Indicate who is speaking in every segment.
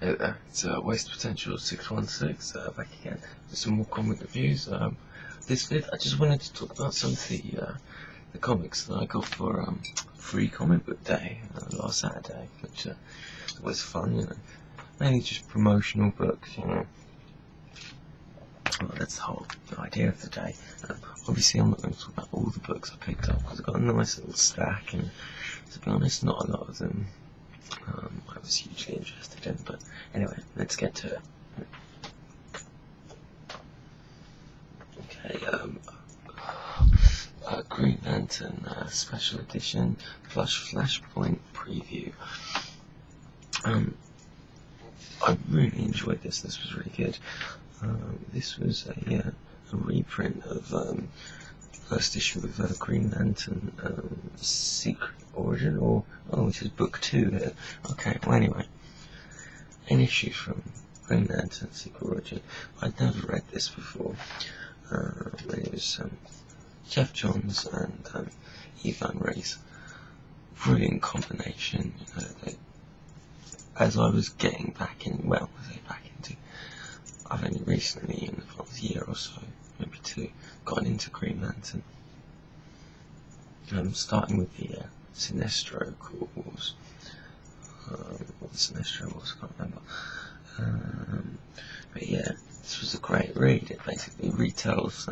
Speaker 1: Hey there, it's Waste Potential 616 back again with some more comic reviews. This vid, I just wanted to talk about some of the comics that I got for free comic book day last Saturday, which was fun, you know. Mainly just promotional books, you know. Well, that's the whole idea of the day. Obviously, I'm not going to talk about all the books I picked up because I got a nice little stack, and to be honest, not a lot of them I was hugely interested in, but anyway, let's get to it. Okay, Green Lantern Special Edition /Flashpoint preview. I really enjoyed this. This was really good. This was a reprint of first issue of Green Lantern Secret Origin, or this is book 2 here. Okay, well anyway, an issue from Green Lantern Secret Origin. I'd never read this before. It was Jeff Johns and Ivan Reis. Brilliant combination. You know, as I was getting back in, well, I say back into, I've only recently, in the past year or so, maybe 2, gotten into Green Lantern. Starting with the Sinestro Wars. What the Sinestro Wars, I can't remember. But yeah, this was a great read. It basically retells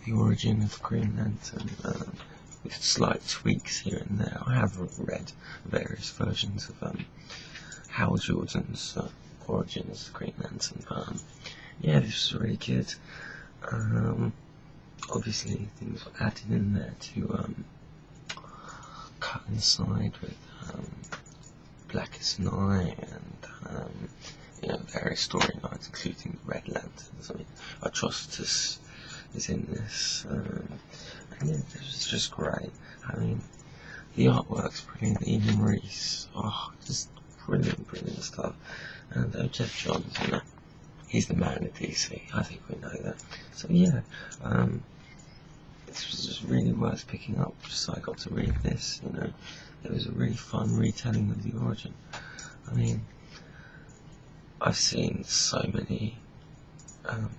Speaker 1: the origin of Green Lantern with slight tweaks here and there. I have read various versions of Hal Jordan's origin as Green Lantern, but yeah, this was really good. Obviously, things were added in there to coincide with Blackest Night and you know, various storylines, including the Red Lanterns. I mean, Atrocitus is in this, and yeah, this was just great. I mean, the artwork's brilliant. Ivan Reis, just brilliant stuff. And Jeff Johns, you know, he's the man at DC. I think we know that. So yeah, this was just really worth picking up, just so I got to read this. You know, it was a really fun retelling of the origin. I mean, I've seen so many. No,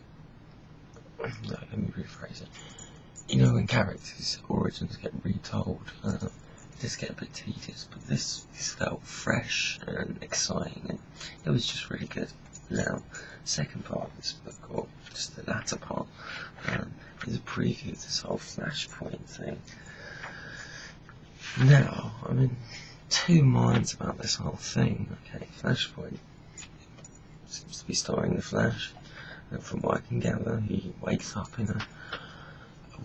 Speaker 1: let me rephrase it. You know, when characters' origins get retold, they just get a bit tedious. But this felt fresh and exciting, and it was just really good. Now, second part of this book, or just the latter part, is a preview of this whole Flashpoint thing. Now, I'm in two minds about this whole thing. Okay, Flashpoint seems to be starring the Flash, and from what I can gather, he wakes up in a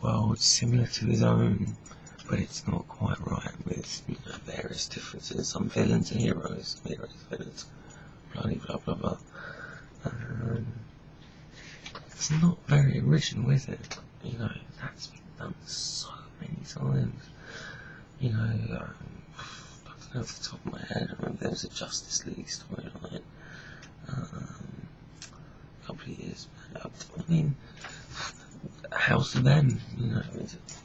Speaker 1: world similar to his own, but it's not quite right, with, you know, various differences. Some villains and heroes, villains, blah blah blah. It's not very original, is it? You know, that's been done so many times. You know, I don't know off the top of my head, I remember there was a Justice League storyline a couple of years back. I mean, House of M, you know,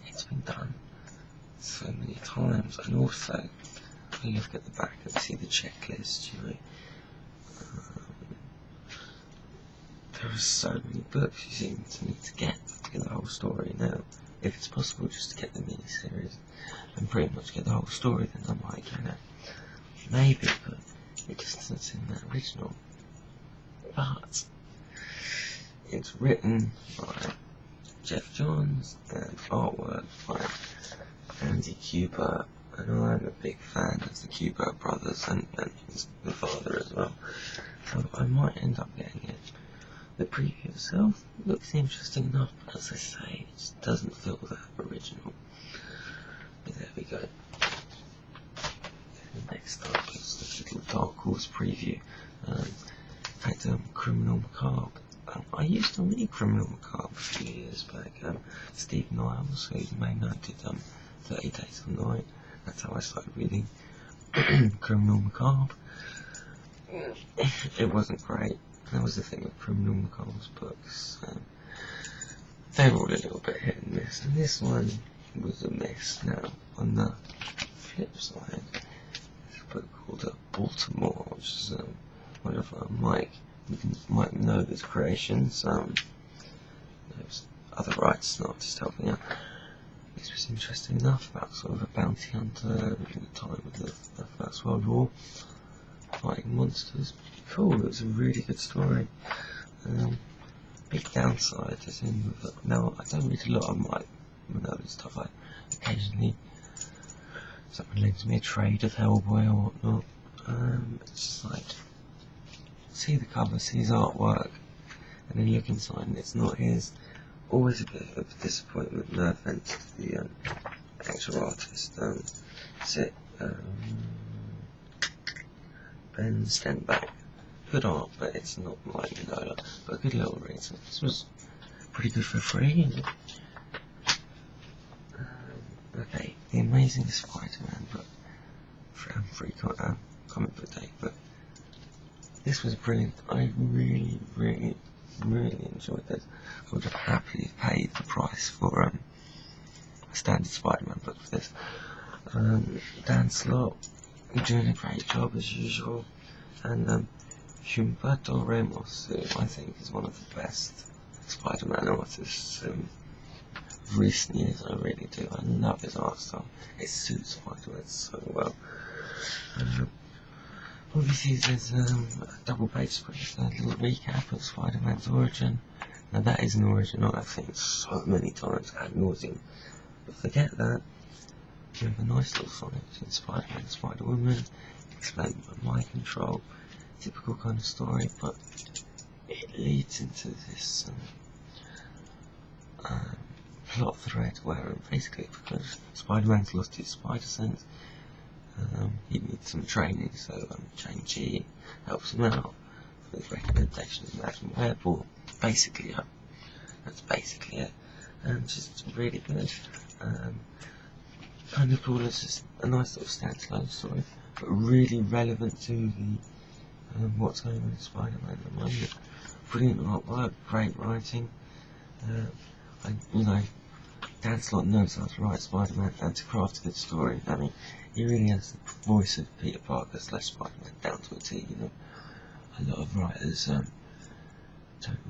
Speaker 1: it's been done so many times. And also, when you look at the back and see the checklist, you know, there are so many books you seem to need to get the whole story. Now, if it's possible just to get the miniseries and pretty much get the whole story, then I'm like, you know, maybe, but it just doesn't seem that original. But it's written by Jeff Johns and artwork by Andy Kubert, and I'm a big fan of the Kubert brothers and the father as well, so I might end up getting it. The preview itself looks interesting enough, but as I say, it just doesn't feel that original. But there we go. Next up is the little Dark Horse preview. In fact, Criminal Macabre. I used to read Criminal Macabre a few years back. Steve Niles, who you may know, did 30 Days of Night. That's how I started reading Criminal Macabre. It wasn't great. That was the thing with Criminal Macabre's books. They were all a little bit hit and miss, and this one was a miss. Now, on the flip side, there's a book called Baltimore, which is one of Mike Nova's creations. There's other writers and artists helping out. This was interesting enough about sort of a bounty hunter in the time of the First World War, fighting monsters. Cool, it was a really good story. Big downside is in that now I don't read a lot of Mike Nova's stuff. I occasionally someone lends me a trade of Hellboy or whatnot. It's just like, see the cover, see his artwork, and then you look inside and it's not his. Always a bit of a disappointment, no offence to the actual artist. Ben Stenback. Good art, but it's not like Lola. But a good little read. So this was pretty good for free. Okay, The Amazing Spider-Man, but free comic book day. But this was brilliant. I really enjoyed this. I would have happily paid the price for a standard Spider-Man book for this. Dan Slott doing a great job as usual, and Humberto Ramos, who I think is one of the best Spider-Man artists of recent years. I really do. I love his art style. It suits Spider-Man so well. Obviously there's a double page spread, a little recap of Spider-Man's origin. Now that is an origin I've seen so many times ad nauseum. But forget that. You have a nice little sonnet between Spider-Man and Spider-Woman, explained by mind control, typical kind of story, but it leads into this plot thread where basically because Spider-Man's lost his spider sense, he needs some training, so Shang-Chi helps him out with recommendations of Madam Web, or basically, that's basically it. And just really good. Kind of cool as just a nice little standalone story, but really relevant to the what's going on in Spider-Man at the moment. Brilliant artwork, great writing. Dan Slott knows how to write Spider-Man and to craft a good story. I mean, he really has the voice of Peter Parker / Spider-Man down to a T. A lot of writers don't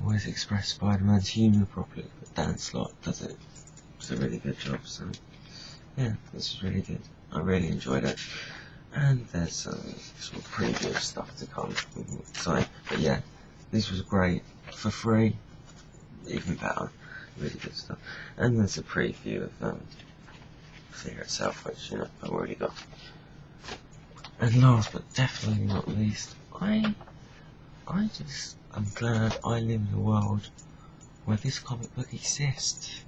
Speaker 1: always express Spider-Man's humour properly, but Dan Slott does it. It's a really good job. So yeah, this is really good. I really enjoyed it. And there's some sort of preview stuff to come. So, but yeah, this was great for free. Even better. Really good stuff. And there's a preview of Fear itself, which I've already got. And last but definitely not least, I'm glad I live in a world where this comic book exists.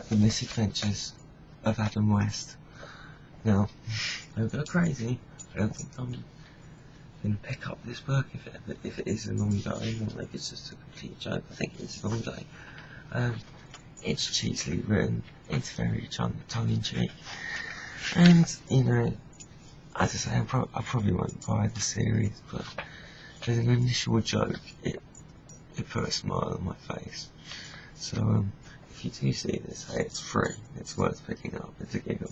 Speaker 1: The Misadventures of Adam West. Now, don't go crazy. I don't think I'm going to pick up this book if it is an ongoing, or maybe it's just a complete joke. I think it's an ongoing. It's cheesily written, it's very tongue-in-cheek, and as I say, I probably won't buy the series, but there's an initial joke, it put a smile on my face. So if you do see this, hey, it's free, it's worth picking up, it's a giggle.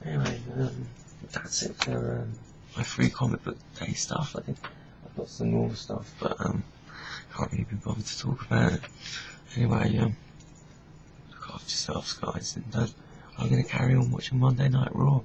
Speaker 1: Anyway, that's it for my free comic book day stuff. I've got some more stuff, but can't really be bothered to talk about it. Anyway, look after yourselves, guys, and I'm going to carry on watching Monday Night Raw.